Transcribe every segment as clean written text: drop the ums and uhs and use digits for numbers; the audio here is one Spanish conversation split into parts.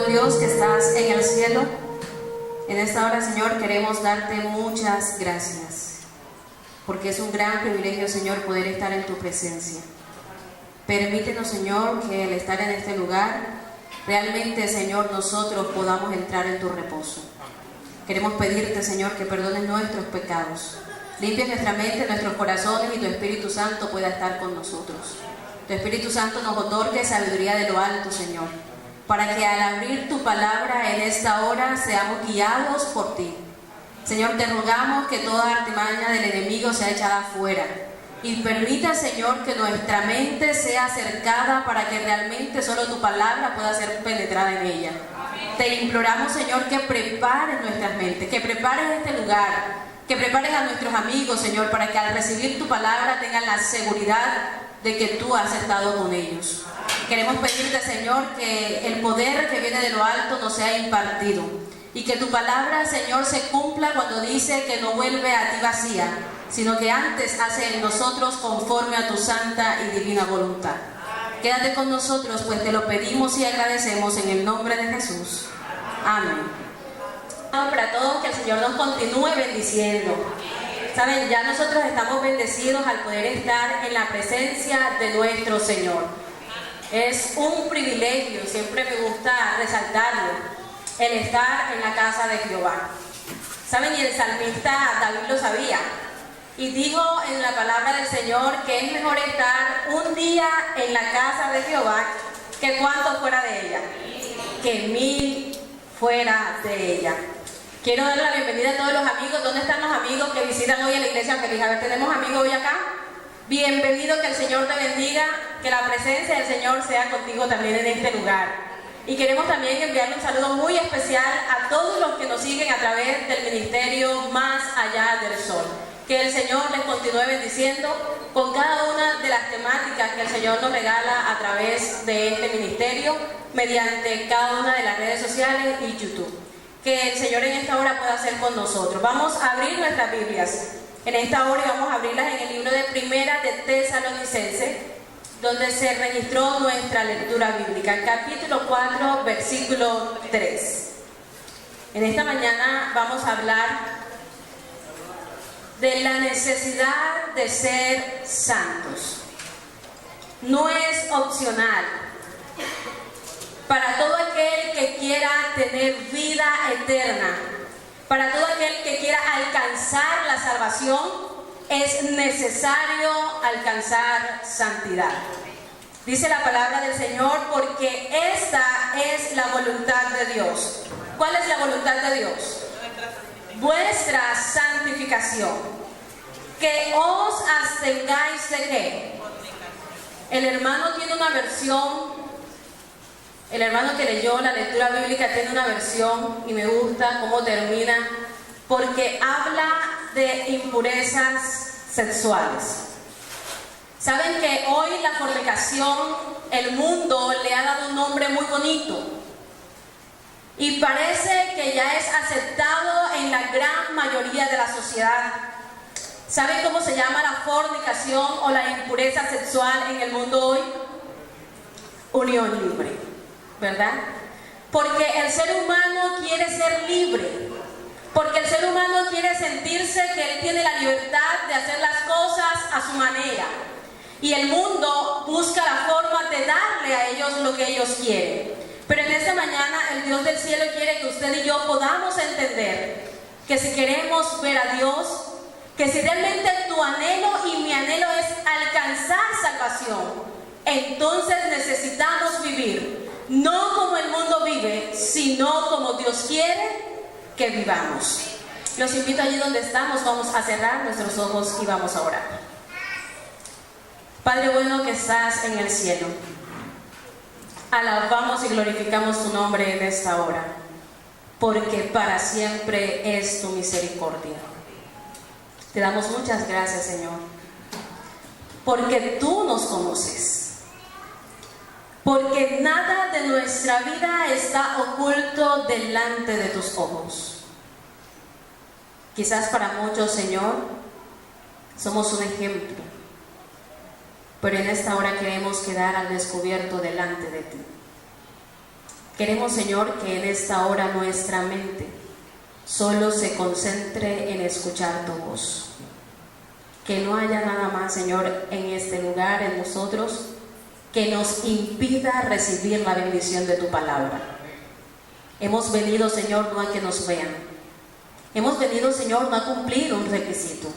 Dios que estás en el cielo, en esta hora, Señor, queremos darte muchas gracias, porque es un gran privilegio, Señor, poder estar en tu presencia. Permítenos, Señor, que al estar en este lugar, realmente, Señor, nosotros podamos entrar en tu reposo. Queremos pedirte, Señor, que perdones nuestros pecados, limpies nuestra mente, nuestros corazones, y tu Espíritu Santo pueda estar con nosotros. Tu Espíritu Santo nos otorgue sabiduría de lo alto, Señor, para que al abrir tu palabra en esta hora seamos guiados por ti. Señor, te rogamos que toda artimaña del enemigo sea echada fuera, y permita, Señor, que nuestra mente sea acercada para que realmente solo tu palabra pueda ser penetrada en ella. Te imploramos, Señor, que prepares nuestras mentes, que prepares este lugar, que prepares a nuestros amigos, Señor, para que al recibir tu palabra tengan la seguridad de que tú has estado con ellos. Queremos pedirte, Señor, que el poder que viene de lo alto nos sea impartido, y que tu palabra, Señor, se cumpla cuando dice que no vuelve a ti vacía, sino que antes hace en nosotros conforme a tu santa y divina voluntad. Quédate con nosotros, pues te lo pedimos y agradecemos en el nombre de Jesús. Amén. Para todos, que el Señor nos continúe bendiciendo. Saben, ya nosotros estamos bendecidos al poder estar en la presencia de nuestro Señor. Es un privilegio, siempre me gusta resaltarlo, el estar en la casa de Jehová. Saben, y el salmista David lo sabía, y dijo en la palabra del Señor que es mejor estar un día en la casa de Jehová que cuánto fuera de ella, que 1000 fuera de ella. Quiero darle la bienvenida a todos los amigos. ¿Dónde están los amigos que visitan hoy en la iglesia feliz? A ver, ¿tenemos amigos hoy acá? Bienvenido, que el Señor te bendiga, que la presencia del Señor sea contigo también en este lugar. Y queremos también enviarle un saludo muy especial a todos los que nos siguen a través del ministerio Más Allá del Sol. Que el Señor les continúe bendiciendo con cada una de las temáticas que el Señor nos regala a través de este ministerio, mediante cada una de las redes sociales y YouTube. Que el Señor en esta hora pueda hacer con nosotros. Vamos a abrir nuestras Biblias en esta hora, y vamos a abrirlas en el libro de Primera de Tesalonicenses, donde se registró nuestra lectura bíblica, el capítulo 4, versículo 3. En esta mañana vamos a hablar de la necesidad de ser santos. No es opcional. Para todo aquel que quiera tener vida eterna, para todo aquel que quiera alcanzar la salvación, es necesario alcanzar santidad. Dice la palabra del Señor, porque esta es la voluntad de Dios. ¿Cuál es la voluntad de Dios? Vuestra santificación. Que os abstengáis de ¿qué? El hermano tiene una versión. El hermano que leyó la lectura bíblica tiene una versión, y me gusta cómo termina, porque habla de impurezas sexuales. Saben que hoy la fornicación, el mundo le ha dado un nombre muy bonito, y parece que ya es aceptado en la gran mayoría de la sociedad. ¿Saben cómo se llama la fornicación o la impureza sexual en el mundo hoy? Unión libre, ¿verdad? Porque el ser humano quiere ser libre, porque el ser humano quiere sentirse que él tiene la libertad de hacer las cosas a su manera, y el mundo busca la forma de darle a ellos lo que ellos quieren. Pero en esta mañana el Dios del cielo quiere que usted y yo podamos entender que si queremos ver a Dios, que si realmente tu anhelo y mi anhelo es alcanzar salvación, entonces necesitamos vivir no como el mundo vive, sino como Dios quiere que vivamos. Los invito allí donde estamos, vamos a cerrar nuestros ojos y vamos a orar. Padre bueno que estás en el cielo, alabamos y glorificamos tu nombre en esta hora, porque para siempre es tu misericordia. Te damos muchas gracias, Señor, porque tú nos conoces, porque nada de nuestra vida está oculto delante de tus ojos. Quizás para muchos, Señor, somos un ejemplo, pero en esta hora queremos quedar al descubierto delante de ti. Queremos, Señor, que en esta hora nuestra mente solo se concentre en escuchar tu voz. Que no haya nada más, Señor, en este lugar, en nosotros, que nos impida recibir la bendición de tu palabra. Hemos venido, Señor, no a que nos vean. Hemos venido, Señor, no a cumplir un requisito.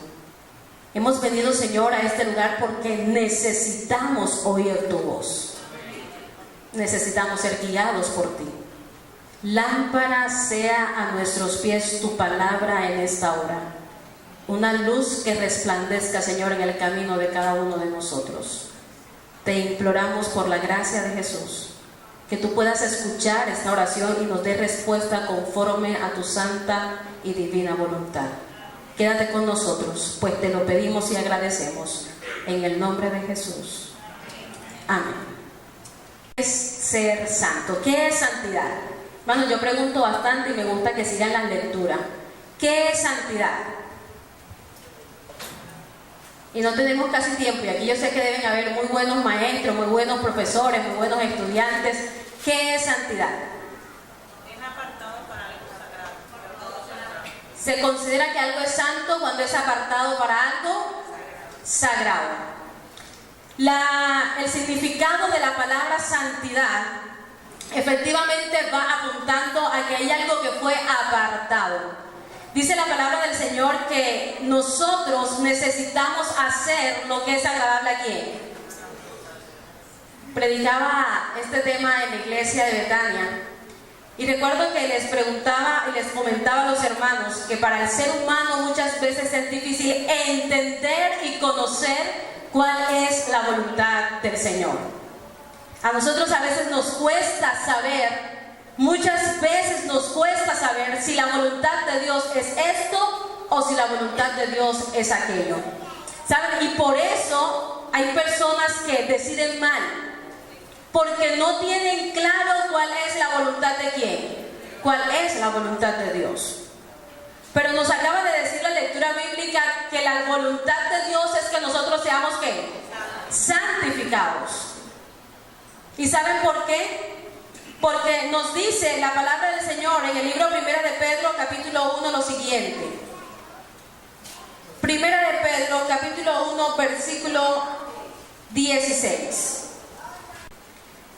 Hemos venido, Señor, a este lugar porque necesitamos oír tu voz. Necesitamos ser guiados por ti. Lámpara sea a nuestros pies tu palabra en esta hora. Una luz que resplandezca, Señor, en el camino de cada uno de nosotros. Te imploramos por la gracia de Jesús, que tú puedas escuchar esta oración y nos dé respuesta conforme a tu santa y divina voluntad. Quédate con nosotros, pues te lo pedimos y agradecemos en el nombre de Jesús. Amén. ¿Qué es ser santo? ¿Qué es santidad? Bueno, yo pregunto bastante y me gusta que sigan la lectura. ¿Qué es santidad? Y no tenemos casi tiempo, y aquí yo sé que deben haber muy buenos maestros, muy buenos profesores, muy buenos estudiantes. ¿Qué es santidad? Es apartado para algo sagrado. Se considera que algo es santo cuando es apartado para algo sagrado. El significado de la palabra santidad efectivamente va apuntando a que hay algo que fue apartado. Dice la palabra del Señor que nosotros necesitamos hacer lo que es agradable a ¿quién? Predicaba este tema en la iglesia de Betania y recuerdo que les preguntaba y les comentaba a los hermanos que para el ser humano muchas veces es difícil entender y conocer cuál es la voluntad del Señor. A nosotros a veces nos cuesta saber. Muchas veces nos cuesta saber si la voluntad de Dios es esto o si la voluntad de Dios es aquello. ¿Saben? Y por eso hay personas que deciden mal, porque no tienen claro cuál es la voluntad de quién, cuál es la voluntad de Dios. Pero nos acaba de decir la lectura bíblica que la voluntad de Dios es que nosotros seamos ¿qué? Santificados. ¿Y saben por qué? Porque nos dice la palabra del Señor en el libro Primera de Pedro, capítulo 1, lo siguiente. Primera de Pedro, capítulo 1, versículo 16.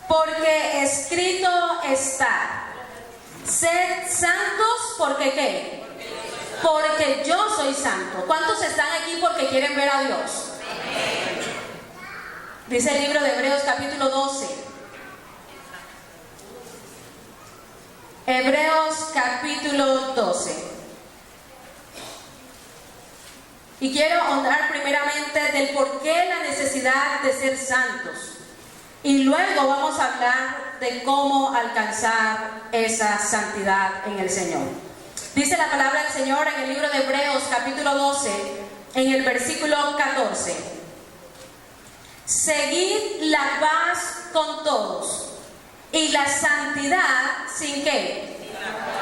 Porque escrito está, sed santos, ¿porque qué? Porque yo soy santo. ¿Cuántos están aquí porque quieren ver a Dios? Dice el libro de Hebreos, capítulo 12. Hebreos capítulo 12. Y quiero hablar primeramente del por qué la necesidad de ser santos. Y luego vamos a hablar de cómo alcanzar esa santidad en el Señor. Dice la palabra del Señor en el libro de Hebreos capítulo 12, en el versículo 14. Seguid la paz con todos y la santidad, ¿sin qué?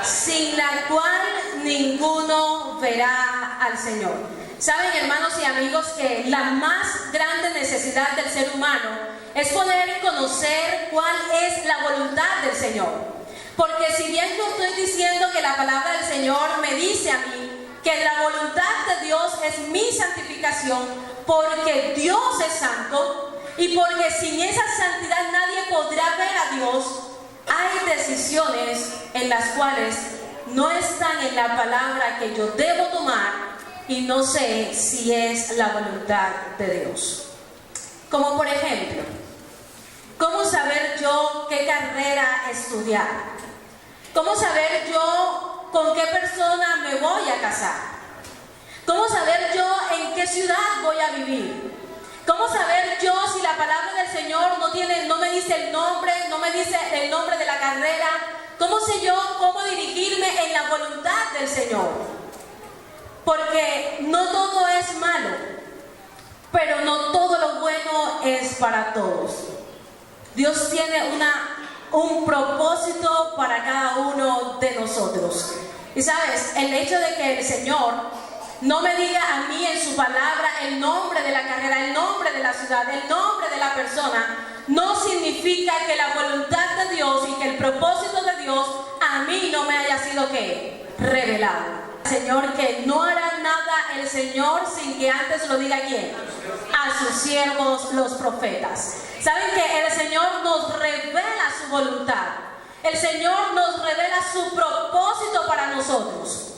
Sin la cual ninguno verá al Señor. Saben, hermanos y amigos, que la más grande necesidad del ser humano es poder conocer cuál es la voluntad del Señor. Porque si bien yo estoy diciendo que la palabra del Señor me dice a mí que la voluntad de Dios es mi santificación, porque Dios es santo, y porque sin esa santidad nadie podrá ver a Dios, hay decisiones en las cuales no están en la palabra que yo debo tomar y no sé si es la voluntad de Dios. Como por ejemplo, ¿cómo saber yo qué carrera estudiar? ¿Cómo saber yo con qué persona me voy a casar? ¿Cómo saber yo en qué ciudad voy a vivir? ¿Cómo saber yo si la palabra del Señor no me dice el nombre, no me dice el nombre de la carrera? ¿Cómo sé yo cómo dirigirme en la voluntad del Señor? Porque no todo es malo, pero no todo lo bueno es para todos. Dios tiene un propósito para cada uno de nosotros. Y sabes, el hecho de que el Señor no me diga a mí en su palabra el nombre de la carrera, el nombre de la ciudad, el nombre de la persona, no significa que la voluntad de Dios y que el propósito Dios a mí no me haya sido ¿qué? Revelado. Señor, que no hará nada el Señor sin que antes lo diga ¿quién? A sus siervos los profetas. ¿Saben que el Señor nos revela su voluntad? El Señor nos revela su propósito para nosotros.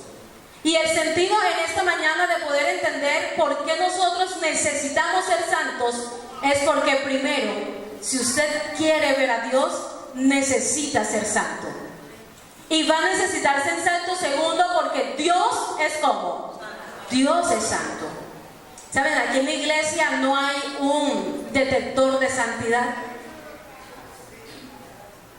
Y el sentido en esta mañana de poder entender por qué nosotros necesitamos ser santos es porque primero, si usted quiere ver a Dios, necesita ser santo. Y va a necesitar ser santo segundo porque Dios es como Dios es santo. ¿Saben? Aquí en la iglesia no hay un detector de santidad.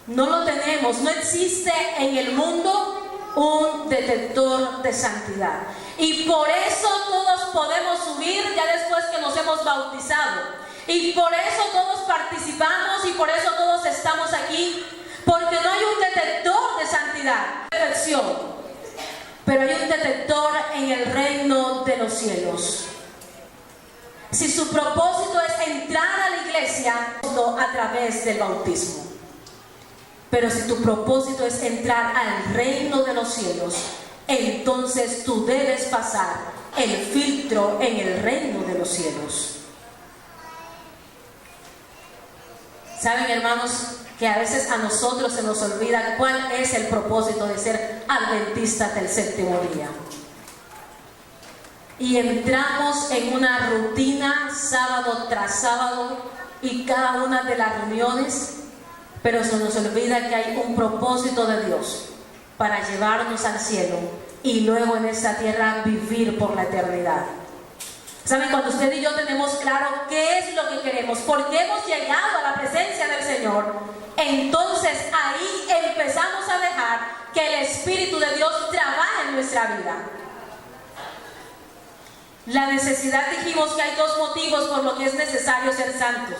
No lo tenemos, no existe en el mundo un detector de santidad. Y por eso todos podemos subir ya después que nos hemos bautizado. Y por eso todos participamos y por eso todos estamos aquí. Porque no hay un detector de santidad, perfección. Pero hay un detector en el reino de los cielos. Si su propósito es entrar a la iglesia a través del bautismo. Pero si tu propósito es entrar al reino de los cielos, entonces tú debes pasar el filtro en el reino de los cielos. ¿Saben, hermanos, que a veces a nosotros se nos olvida cuál es el propósito de ser adventistas del séptimo día? Y entramos en una rutina sábado tras sábado y cada una de las reuniones, pero se nos olvida que hay un propósito de Dios para llevarnos al cielo y luego en esta tierra vivir por la eternidad. ¿Saben? Cuando usted y yo tenemos claro qué es lo que queremos, por qué hemos llegado a la presencia del Señor, entonces ahí empezamos a dejar que el Espíritu de Dios trabaje en nuestra vida. La necesidad, dijimos que hay dos motivos por los que es necesario ser santos.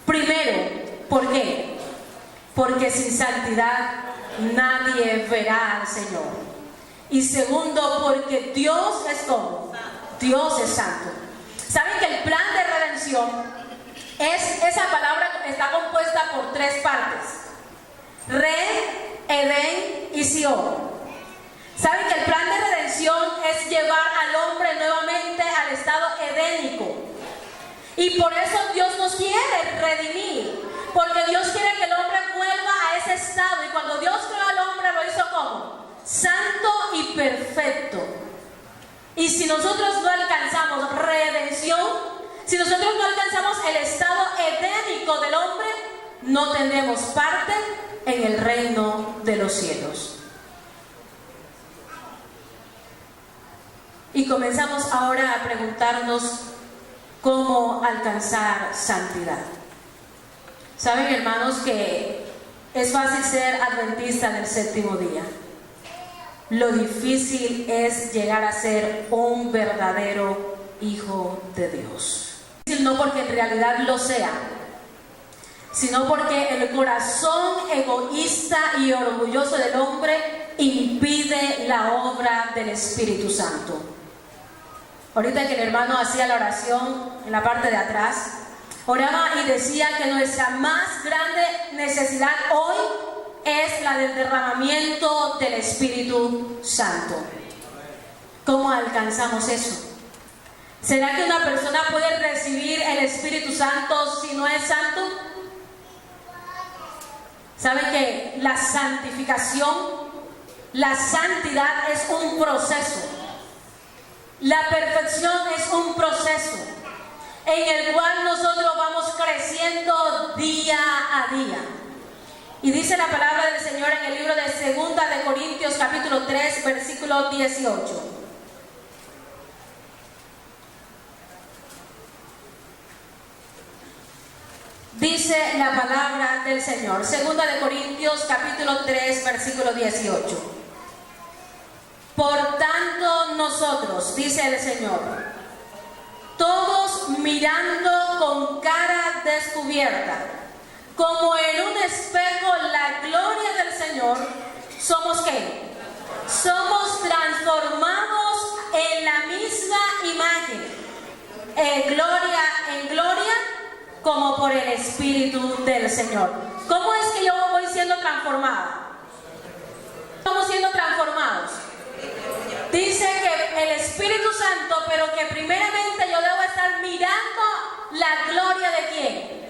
Primero, ¿por qué? Porque sin santidad nadie verá al Señor. Y segundo, porque Dios es como Dios es santo. ¿Saben que el plan de redención esa palabra está compuesta por tres partes? Red, Edén y Sion. ¿Saben que el plan de redención es llevar al hombre nuevamente al estado edénico? Y por eso Dios nos quiere redimir, porque Dios quiere que el hombre vuelva a ese estado. Y cuando Dios creó al hombre lo hizo como santo y perfecto. Y si nosotros no alcanzamos redención, si nosotros no alcanzamos el estado edénico del hombre, no tendremos parte en el reino de los cielos. Y comenzamos ahora a preguntarnos cómo alcanzar santidad. Saben, hermanos, que es fácil ser adventista del séptimo día. Lo difícil es llegar a ser un verdadero hijo de Dios. No porque en realidad lo sea, sino porque el corazón egoísta y orgulloso del hombre impide la obra del Espíritu Santo. Ahorita que el hermano hacía la oración en la parte de atrás, oraba y decía que nuestra más grande necesidad hoy es la del derramamiento del Espíritu Santo. ¿Cómo alcanzamos eso? ¿Será que una persona puede recibir el Espíritu Santo si no es santo? ¿Sabe que la santificación, la santidad es un proceso? La perfección es un proceso en el cual nosotros vamos creciendo día a día. Y dice la palabra del Señor en el libro de 2 de Corintios capítulo 3 versículo 18. Dice la palabra del Señor, 2 de Corintios capítulo 3 versículo 18. Por tanto nosotros, dice el Señor, todos mirando con cara descubierta, como en un espejo la gloria del Señor, ¿somos qué? Somos transformados en la misma imagen, gloria en gloria, como por el Espíritu del Señor. ¿Cómo es que yo voy siendo transformada? que primeramente yo debo estar mirando la gloria de quién.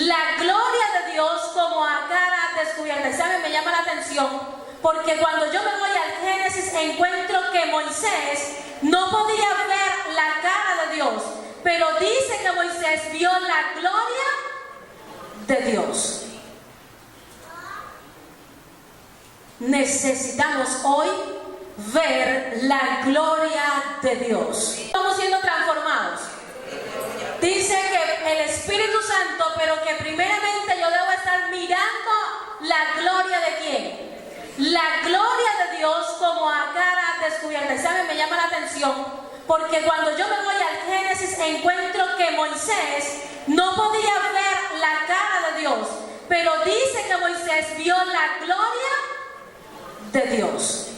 La gloria de Dios como a cara descubierta. Y saben, me llama la atención porque cuando yo me voy al Génesis encuentro que Moisés no podía ver la cara de Dios, pero dice que Moisés vio la gloria de Dios. Necesitamos hoy ver la gloria de Dios. Estamos siendo transformados. Dice que el Espíritu Santo, pero que primeramente yo debo estar mirando la gloria de quién. La gloria de Dios como a cara descubierta. Y saben, me llama la atención porque cuando yo me voy al Génesis encuentro que Moisés no podía ver la cara de Dios, pero dice que Moisés vio la gloria de Dios.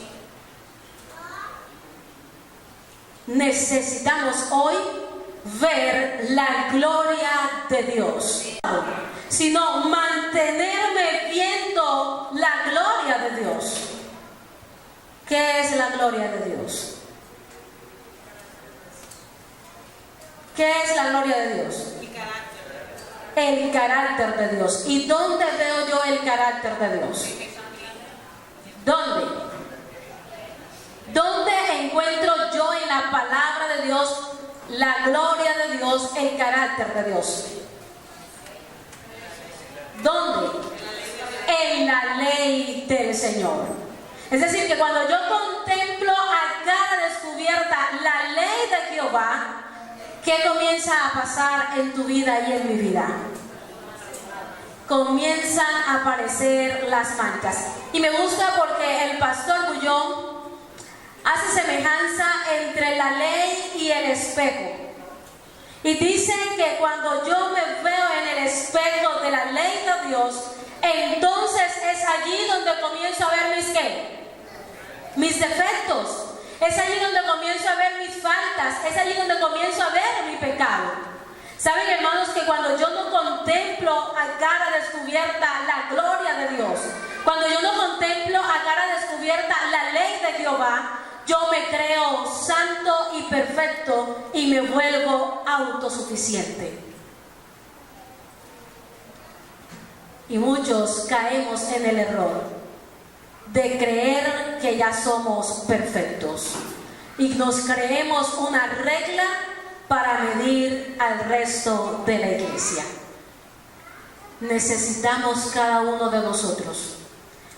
Necesitamos hoy ver la gloria de Dios, sino mantenerme viendo la gloria de Dios. ¿Qué es la gloria de Dios? ¿Qué es la gloria de Dios? El carácter de Dios. ¿Y dónde veo yo el carácter de Dios? ¿Dónde? ¿Dónde encuentro yo en la palabra de Dios la gloria de Dios, el carácter de Dios? ¿Dónde? En la ley del Señor. Es decir, que cuando yo contemplo a cara descubierta la ley de Jehová, ¿qué comienza a pasar en tu vida y en mi vida? Comienzan a aparecer las manchas. Y me gusta porque el pastor Bullón hace semejanza entre la ley y el espejo. Y dice que cuando yo me veo en el espejo de la ley de Dios, entonces es allí donde comienzo a ver mis defectos. Es allí donde comienzo a ver mis faltas. Es allí donde comienzo a ver mi pecado. ¿Saben, hermanos, que cuando yo no contemplo a cara descubierta la gloria de Dios, cuando yo no contemplo a cara descubierta la ley de Jehová, yo me creo santo y perfecto y me vuelvo autosuficiente? Y muchos caemos en el error de creer que ya somos perfectos y nos creemos una regla para medir al resto de la iglesia. Necesitamos cada uno de nosotros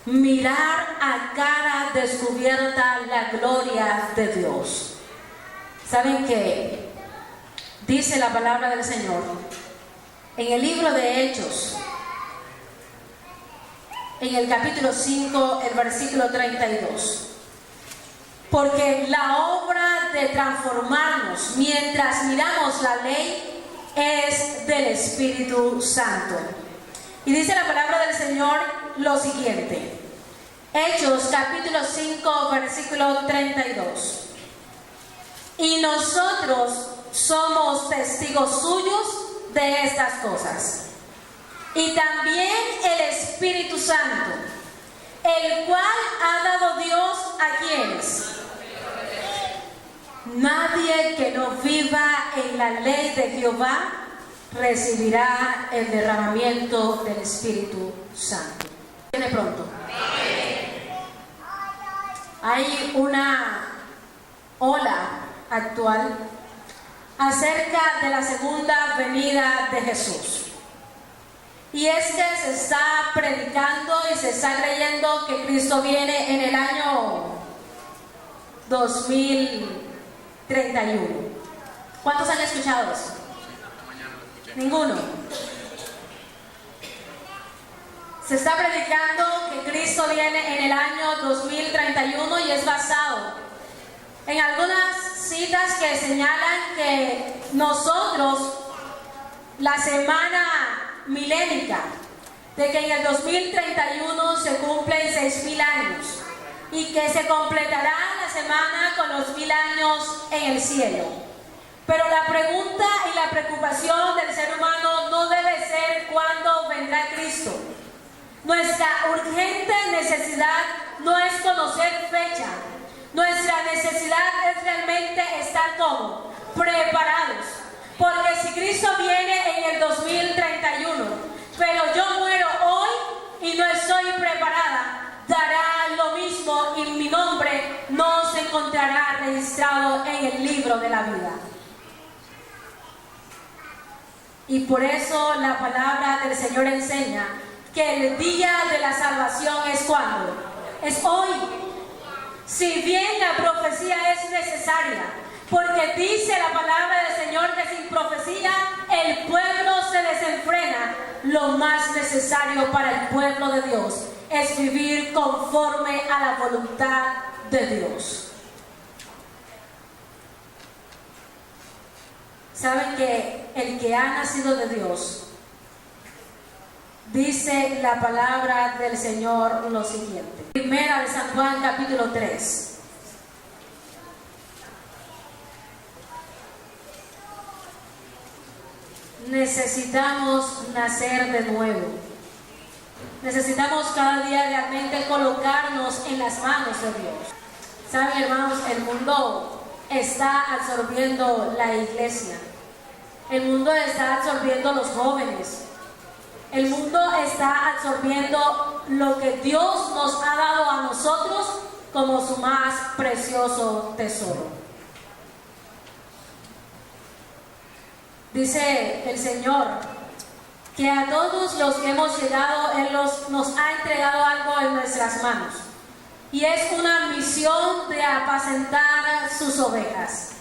mirar a cara descubierta la gloria de Dios. ¿Saben qué? Dice la palabra del Señor en el libro de Hechos, en el capítulo 5, el versículo 32. Porque la obra de transformarnos mientras miramos la ley es del Espíritu Santo. Y dice la palabra del Señor lo siguiente. Hechos capítulo 5, versículo 32. Y nosotros somos testigos suyos de estas cosas. Y también el Espíritu Santo, el cual ha dado Dios a quienes. Nadie que no viva en la ley de Jehová recibirá el derramamiento del Espíritu Santo. Viene pronto. Hay una ola actual acerca de la segunda venida de Jesús. Y es que se está predicando y se está creyendo que Cristo viene en el año 2031. ¿Cuántos han escuchado eso? Ninguno. Se está predicando que Cristo viene en el año 2031 y es basado en algunas citas que señalan que nosotros, la semana milénica, de que en el 2031 se cumplen 6.000 años y que se completará la semana con los 1.000 años en el cielo. Pero la pregunta y la preocupación del ser humano no debe ser cuándo vendrá Cristo. Nuestra urgente necesidad no es conocer fecha. Nuestra necesidad es realmente estar como preparados. Porque si Cristo viene en el 2031, pero yo muero hoy y no estoy preparada, dará lo mismo y mi nombre no se encontrará registrado en el libro de la vida. Y por eso la palabra del Señor enseña que el día de la salvación es cuando, es hoy. Si bien la profecía es necesaria, porque dice la palabra del Señor que sin profecía el pueblo se desenfrena, lo más necesario para el pueblo de Dios es vivir conforme a la voluntad de Dios. Saben que el que ha nacido de Dios, dice la palabra del Señor lo siguiente. Primera de San Juan capítulo 3. Necesitamos nacer de nuevo. Necesitamos cada día realmente colocarnos en las manos de Dios. Saben, hermanos, el mundo está absorbiendo la iglesia. El mundo está absorbiendo los jóvenes. El mundo está absorbiendo lo que Dios nos ha dado a nosotros como su más precioso tesoro. Dice el Señor que a todos los que hemos llegado, Él nos ha entregado algo en nuestras manos. Y es una misión de apacentar sus ovejas.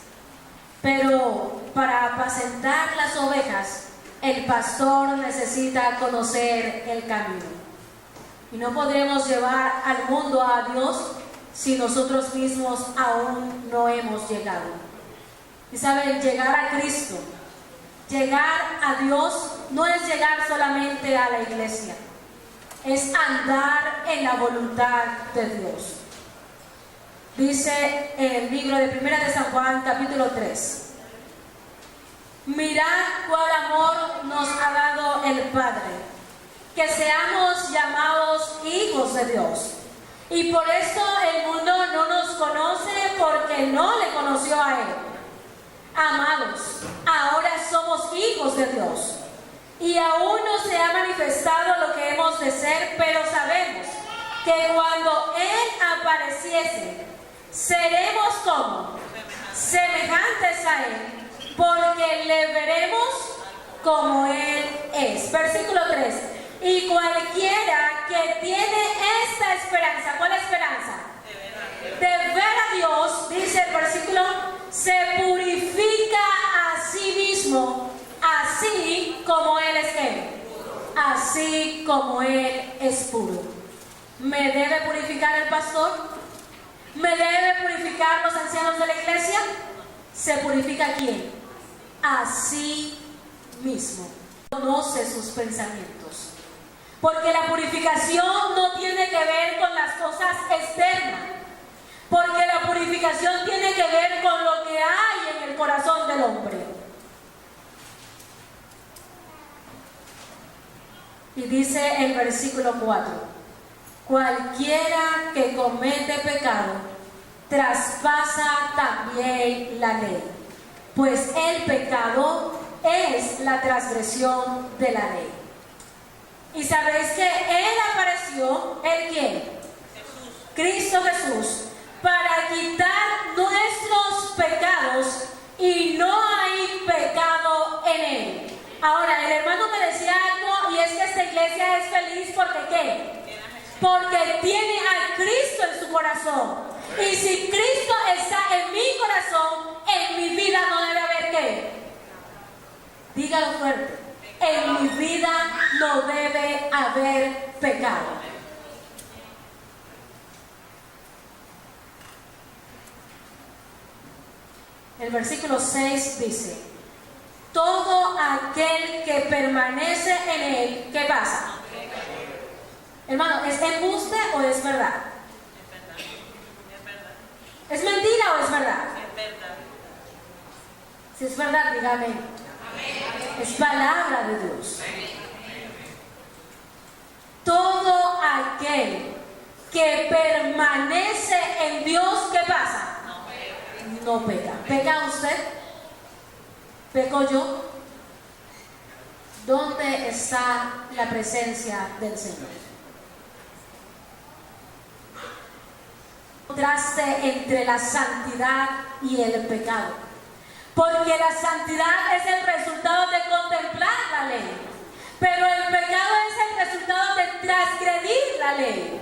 Pero para apacentar las ovejas, el pastor necesita conocer el camino. Y no podremos llevar al mundo a Dios si nosotros mismos aún no hemos llegado. Y saben, llegar a Cristo, llegar a Dios, no es llegar solamente a la iglesia, es andar en la voluntad de Dios. Dice el libro de Primera de San Juan, capítulo 3. Mirad cuál amor nos ha dado el Padre, que seamos llamados hijos de Dios. Y por eso el mundo no nos conoce, porque no le conoció a Él. Amados, ahora somos hijos de Dios. Y aún no se ha manifestado lo que hemos de ser, pero sabemos que cuando Él apareciese, seremos como semejantes a Él, porque le veremos como Él es. Versículo 3. Y cualquiera que tiene esta esperanza, ¿cuál esperanza? De ver a Dios, dice el versículo, se purifica a sí mismo, así como Él es Él. Así como Él es puro. ¿Me debe purificar el pastor? ¿Me debe purificar los ancianos de la iglesia? ¿Se purifica quién? A sí mismo. Conoce sus pensamientos. Porque la purificación no tiene que ver con las cosas externas. Porque la purificación tiene que ver con lo que hay en el corazón del hombre. Y dice el versículo 4: cualquiera que comete pecado traspasa también la ley, pues el pecado es la transgresión de la ley. Y sabéis que Él apareció, ¿Él quién? Jesús. Cristo Jesús, para quitar nuestros pecados, y no hay pecado en Él. Ahora, el hermano me decía algo, y es que esta iglesia es feliz porque ¿qué? Porque tiene a Cristo en su corazón. Y si Cristo está en mi corazón, en mi vida no debe haber ¿qué? Dígalo fuerte. En mi vida no debe haber pecado. El versículo 6 dice: todo aquel que permanece en Él, ¿qué pasa? Hermano, ¿es embuste o es verdad? ¿Es mentira o es verdad? Es verdad. Si es verdad, dígame. Es palabra de Dios. Todo aquel que permanece en Dios, ¿qué pasa? No peca. ¿Peca usted? ¿Peco yo? ¿Dónde está la presencia del Señor? Contraste entre la santidad y el pecado, porque la santidad es el resultado de contemplar la ley, pero el pecado es el resultado de transgredir la ley,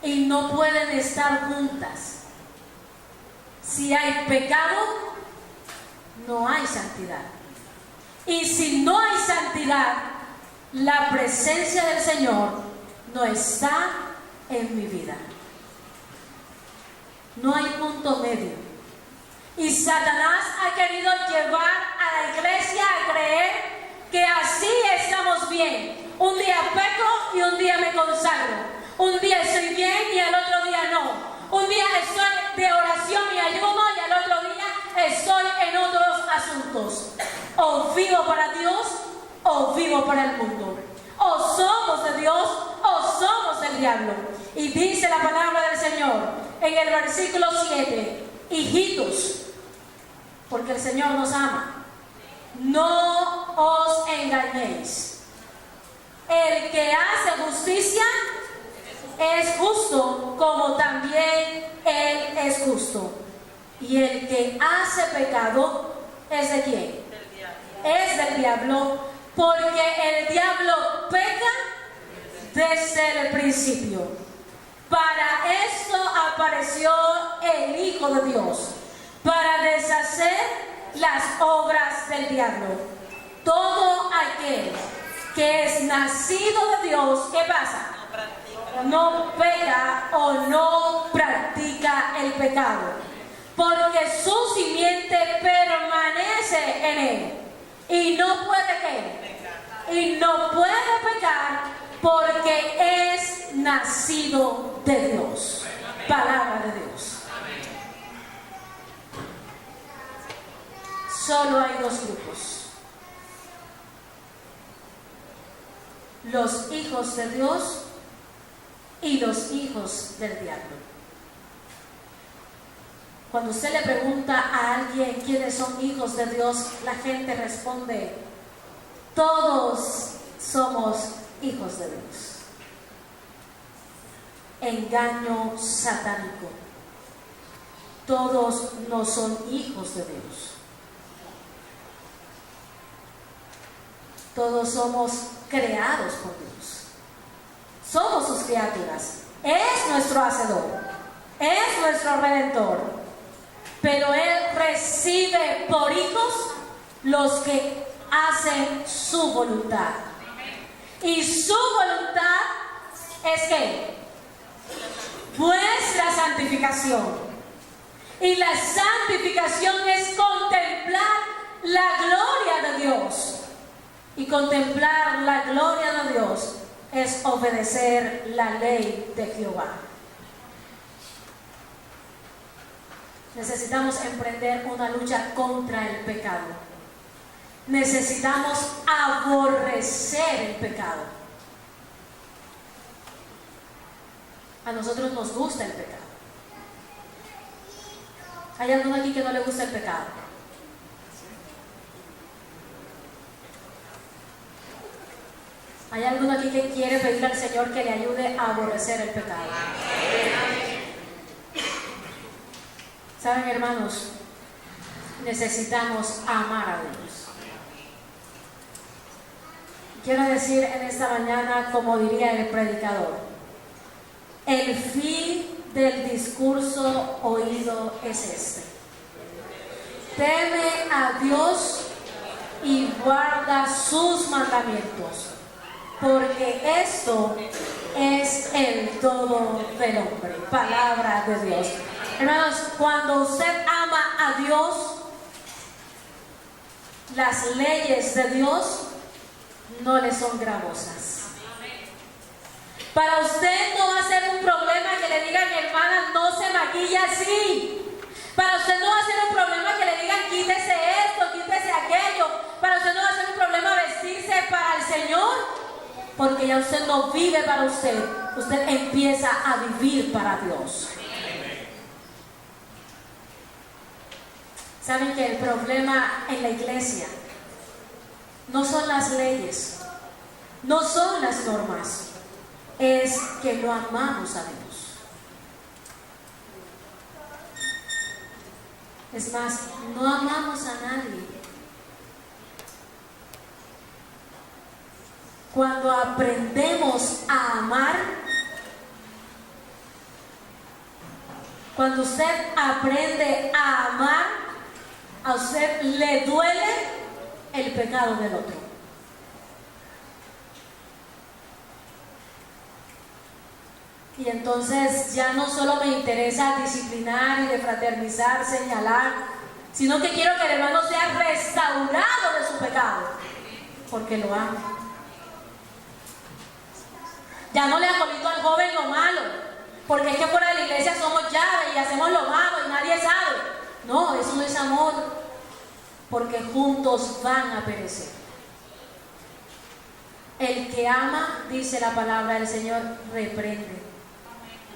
y no pueden estar juntas. Si hay pecado, no hay santidad, y si no hay santidad, la presencia del Señor no está en mi vida. No hay punto medio. Y Satanás ha querido llevar a la iglesia a creer que así estamos bien. Un día peco y un día me consagro. Un día estoy bien y al otro día no. Un día estoy de oración y ayuno y al otro día estoy en otros asuntos. O vivo para Dios o vivo para el mundo. O somos de Dios o somos del diablo. Y dice la palabra del Señor en el versículo 7: hijitos, porque el Señor nos ama, no os engañéis. El que hace justicia es justo, como también Él es justo. Y el que hace pecado es ¿de quién? Es del diablo, porque el diablo peca desde el principio. Para esto apareció el Hijo de Dios, para deshacer las obras del diablo. Todo aquel que es nacido de Dios, ¿qué pasa? No peca o no practica el pecado, porque su simiente permanece en él y no puede ¿qué? Y no puede pecar, porque es nacido de Dios. Palabra de Dios. Solo hay dos grupos: los hijos de Dios y los hijos del diablo. Cuando usted le pregunta a alguien quiénes son hijos de Dios, la gente responde: todos somos hijos de Dios. Engaño satánico. Todos no son hijos de Dios. Todos somos creados por Dios. Somos sus criaturas. Es nuestro hacedor. Es nuestro redentor. Pero Él recibe por hijos los que hacen su voluntad. Y su voluntad es que vuestra santificación. Y la santificación es contemplar la gloria de Dios. Y contemplar la gloria de Dios es obedecer la ley de Jehová. Necesitamos emprender una lucha contra el pecado. Necesitamos aborrecer el pecado. A nosotros nos gusta el pecado. ¿Hay alguno aquí que no le gusta el pecado? ¿Hay alguno aquí que quiere pedirle al Señor que le ayude a aborrecer el pecado? ¿Saben, hermanos? Necesitamos amar a Dios. Quiero decir en esta mañana, como diría el predicador, el fin del discurso oído es este: teme a Dios y guarda sus mandamientos, porque esto es el todo del hombre. Palabra de Dios. Hermanos, cuando usted ama a Dios, las leyes de Dios no le son gravosas. Para usted no va a ser un problema que le digan: hermana, no se maquilla así. Para usted no va a ser un problema que le digan: quítese esto, quítese aquello. Para usted no va a ser un problema vestirse para el Señor, porque ya usted no vive para usted. Usted empieza a vivir para Dios. Saben que el problema en la iglesia no son las leyes, no son las normas, es que no amamos a Dios. Es más, no amamos a nadie. Cuando aprendemos a amar, cuando usted aprende a amar, a usted le duele el pecado del otro. Y entonces ya no solo me interesa disciplinar y de fraternizar, señalar, sino que quiero que el hermano sea restaurado de su pecado, porque lo amo. Ya no le acolito al joven lo malo, porque es que fuera de la iglesia somos llaves y hacemos lo malo y nadie sabe. No, eso no es amor, porque juntos van a perecer. El que ama, dice la palabra del Señor, reprende.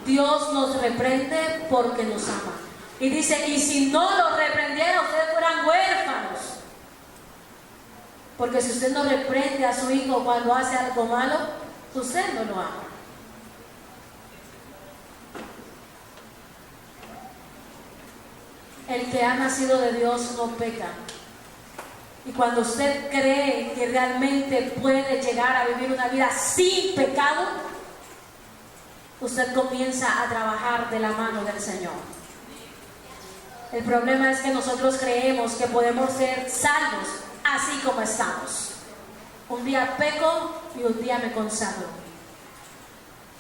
Dios nos reprende porque nos ama. Y dice, y si no los reprendiera, ustedes fueran huérfanos. Porque si usted no reprende a su hijo cuando hace algo malo, usted no lo ama. El que ha nacido de Dios no peca. Y cuando usted cree que realmente puede llegar a vivir una vida sin pecado, usted comienza a trabajar de la mano del Señor. El problema es que nosotros creemos que podemos ser salvos así como estamos. Un día peco y un día me consagro.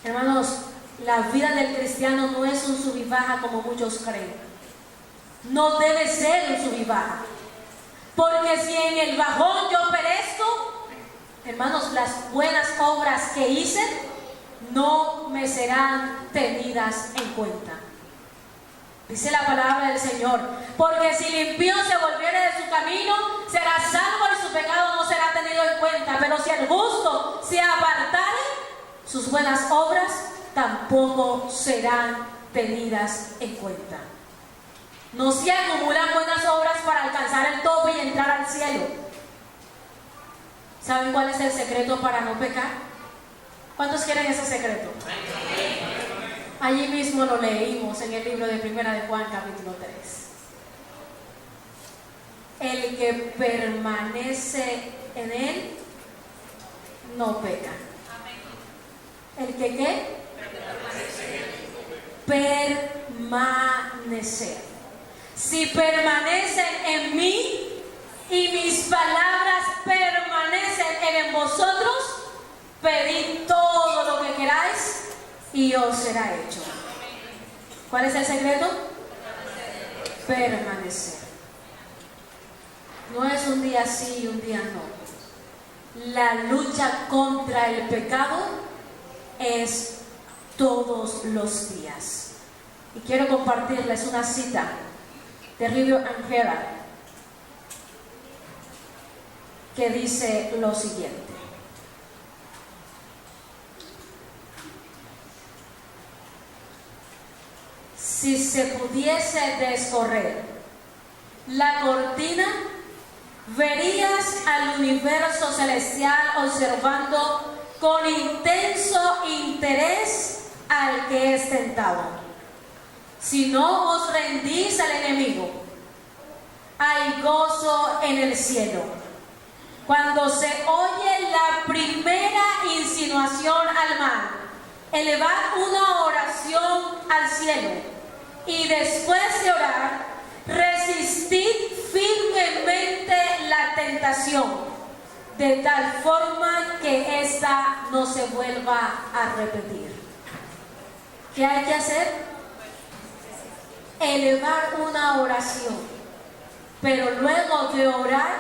Hermanos, la vida del cristiano no es un sub y baja como muchos creen. No debe ser un sub y baja. Porque si en el bajón yo perezco, hermanos, las buenas obras que hice no me serán tenidas en cuenta. Dice la palabra del Señor, porque si el impío se volviere de su camino, será salvo y su pecado no será tenido en cuenta. Pero si el justo se apartare, sus buenas obras tampoco serán tenidas en cuenta. No se acumulan buenas obras para alcanzar el tope y entrar al cielo. ¿Saben cuál es el secreto para no pecar? ¿Cuántos quieren ese secreto? Allí mismo lo leímos en el libro de Primera de Juan, capítulo 3. El que permanece en él no peca. ¿El que qué? Permanecer. Si permanecen en mí y mis palabras permanecen en vosotros, pedid todo lo que queráis y os será hecho. ¿Cuál es el secreto? Permanecer. No es un día sí y un día no. La lucha contra el pecado es todos los días. Y quiero compartirles una cita de Río Angela que dice lo siguiente: si se pudiese descorrer la cortina, verías al universo celestial observando con intenso interés al que es tentado. Si no os rendís al enemigo, hay gozo en el cielo. Cuando se oye la primera insinuación al mal, elevad una oración al cielo y después de orar, resistid firmemente la tentación, de tal forma que ésta no se vuelva a repetir. ¿Qué hay que hacer? Elevar una oración, pero luego de orar,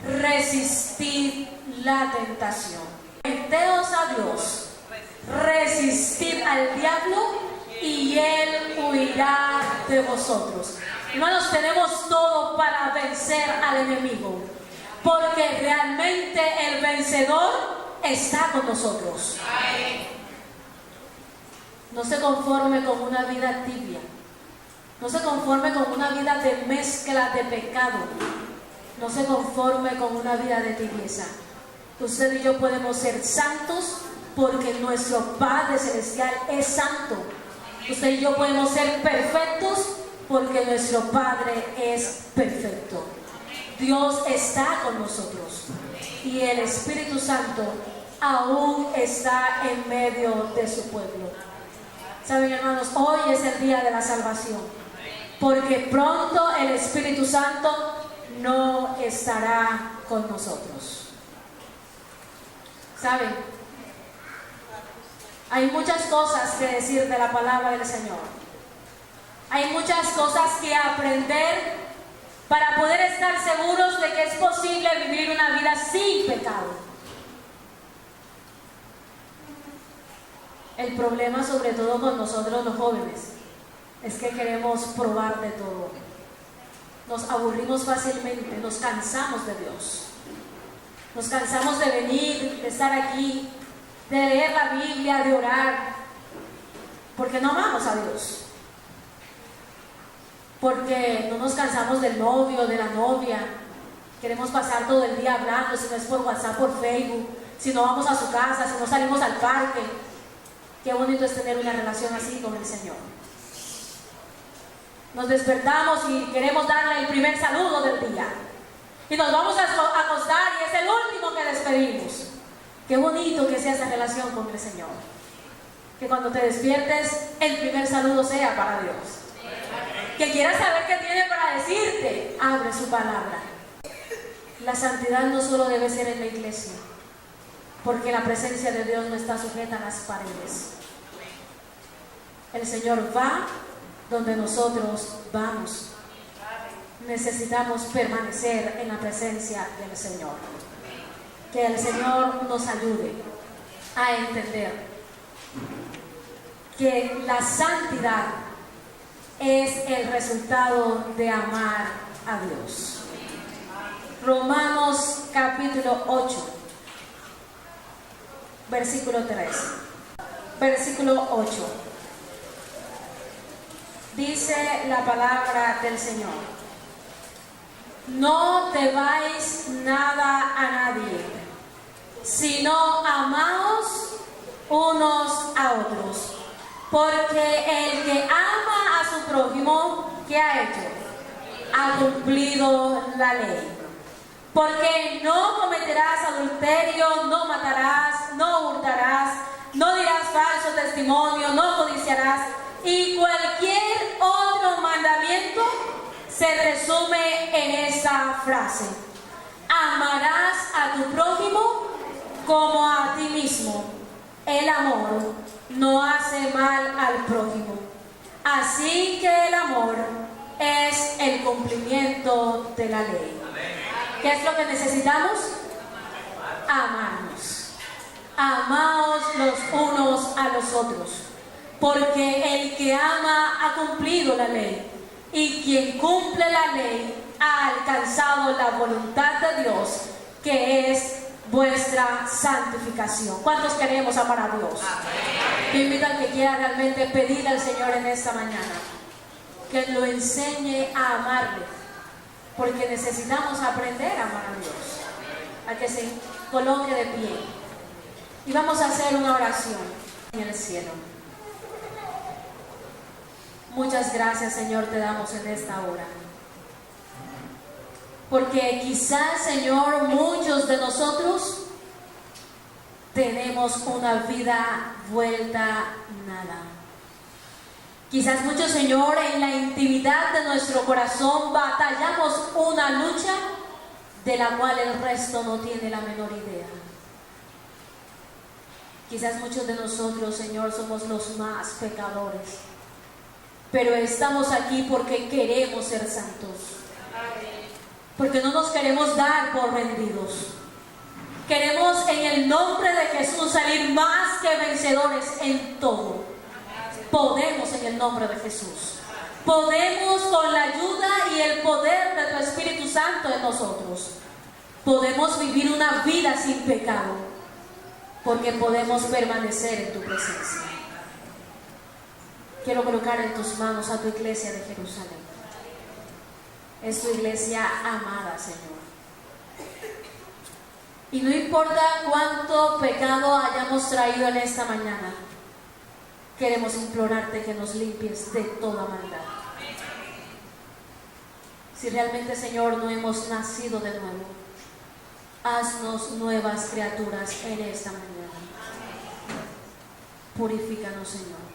resistir la tentación. Someteos a Dios, resistid al diablo y él huirá de vosotros. Hermanos, tenemos todo para vencer al enemigo, porque realmente el vencedor está con nosotros. No se conforme con una vida tibia. No se conforme con una vida de mezcla de pecado. No se conforme con una vida de tibieza. Usted y yo podemos ser santos porque nuestro Padre Celestial es santo. Usted y yo podemos ser perfectos porque nuestro Padre es perfecto. Dios está con nosotros y el Espíritu Santo aún está en medio de su pueblo. Saben, hermanos, hoy es el día de la salvación, porque pronto el Espíritu Santo no estará con nosotros. ¿Saben? Hay muchas cosas que decir de la palabra del Señor. Hay muchas cosas que aprender para poder estar seguros de que es posible vivir una vida sin pecado. El problema, sobre todo con nosotros los jóvenes, es que queremos probar de todo. Nos aburrimos fácilmente, nos cansamos de Dios. Nos cansamos de venir, de estar aquí, de leer la Biblia, de orar, porque no amamos a Dios. Porque no nos cansamos del novio, de la novia. Queremos pasar todo el día hablando, si no es por WhatsApp, por Facebook, si no vamos a su casa, si no salimos al parque. Qué bonito es tener una relación así con el Señor. Nos despertamos y queremos darle el primer saludo del día. Y nos vamos a acostar y es el último que despedimos. Qué bonito que sea esa relación con el Señor. Que cuando te despiertes, el primer saludo sea para Dios. Que quieras saber qué tiene para decirte, abre su palabra. La santidad no solo debe ser en la iglesia, porque la presencia de Dios no está sujeta a las paredes. El Señor va donde nosotros vamos. Necesitamos permanecer en la presencia del Señor. Que el Señor nos ayude a entender que la santidad es el resultado de amar a Dios. Romanos capítulo 8, versículo 3. Versículo 8. Dice la palabra del Señor: no debáis nada a nadie, sino amaos unos a otros, porque el que ama a su prójimo, ¿qué ha hecho? Ha cumplido la ley. Porque no cometerás adulterio, no matarás, no hurtarás, no dirás falso testimonio, no codiciarás, y cualquier otro mandamiento se resume en esta frase: amarás a tu prójimo como a ti mismo. El amor no hace mal al prójimo. Así que el amor es el cumplimiento de la ley. ¿Qué es lo que necesitamos? Amarnos. Amaos los unos a los otros, porque el que ama ha cumplido la ley, y quien cumple la ley ha alcanzado la voluntad de Dios, que es vuestra santificación. ¿Cuántos queremos amar a Dios? Yo invito al que quiera realmente pedir al Señor en esta mañana que lo enseñe a amarle, porque necesitamos aprender a amar a Dios. A que se coloque de pie y vamos a hacer una oración en el cielo. Muchas gracias, Señor, te damos en esta hora, porque quizás, Señor, muchos de nosotros tenemos una vida vuelta nada. Quizás muchos, Señor, en la intimidad de nuestro corazón batallamos una lucha de la cual el resto no tiene la menor idea. Quizás muchos de nosotros, Señor, somos los más pecadores, pero estamos aquí porque queremos ser santos, porque no nos queremos dar por rendidos. Queremos en el nombre de Jesús salir más que vencedores en todo. Podemos en el nombre de Jesús. Podemos con la ayuda y el poder de tu Espíritu Santo en nosotros. Podemos vivir una vida sin pecado, porque podemos permanecer en tu presencia. quiero colocar en tus manos a tu iglesia de Jerusalén. Es tu iglesia amada, Señor. Y no importa cuánto pecado hayamos traído en esta mañana, queremos implorarte que nos limpies de toda maldad. Si realmente, Señor, no hemos nacido de nuevo, haznos nuevas criaturas en esta mañana. Purifícanos, Señor.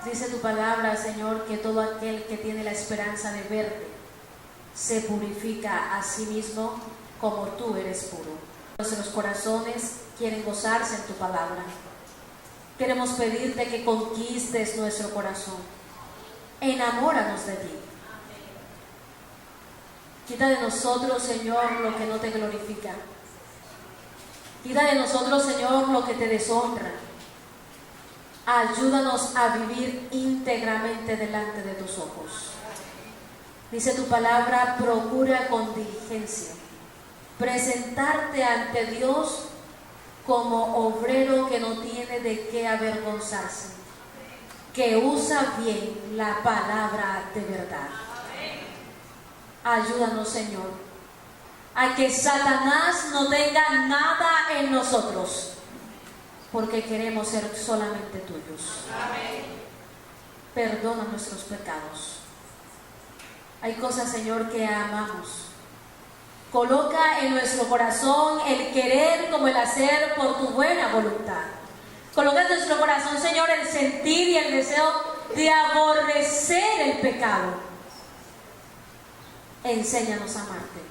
Dice tu palabra, Señor, que todo aquel que tiene la esperanza de verte se purifica a sí mismo como tú eres puro. Nuestros corazones quieren gozarse en tu palabra. Queremos pedirte que conquistes nuestro corazón. Enamóranos de ti. Quita de nosotros, Señor, lo que no te glorifica. Quita de nosotros, Señor, lo que te deshonra. Ayúdanos a vivir íntegramente delante de tus ojos. Dice tu palabra, procura con diligencia presentarte ante Dios como obrero que no tiene de qué avergonzarse, que usa bien la palabra de verdad. Ayúdanos, Señor, a que Satanás no tenga nada en nosotros, porque queremos ser solamente tuyos. Perdona nuestros pecados. Hay cosas, Señor, que amamos. Coloca en nuestro corazón el querer como el hacer por tu buena voluntad. Coloca en nuestro corazón, Señor, el sentir y el deseo de aborrecer el pecado. Enséñanos a amarte.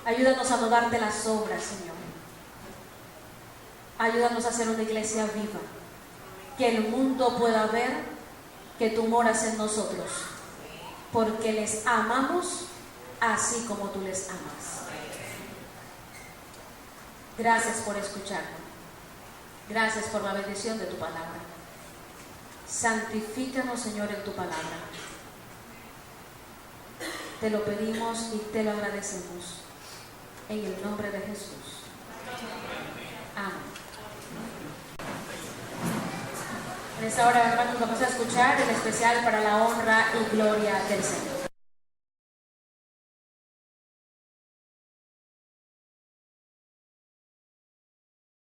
Ayúdanos a no darte las obras, Señor. Ayúdanos a ser una iglesia viva, que el mundo pueda ver que tú moras en nosotros, porque les amamos así como tú les amas. Gracias por escucharnos. Gracias por la bendición de tu palabra. Santifícanos, Señor, en tu palabra. Te lo pedimos y te lo agradecemos. En el nombre de Jesús. Amén. En esta hora, hermanos, vamos a escuchar el especial para la honra y gloria del Señor.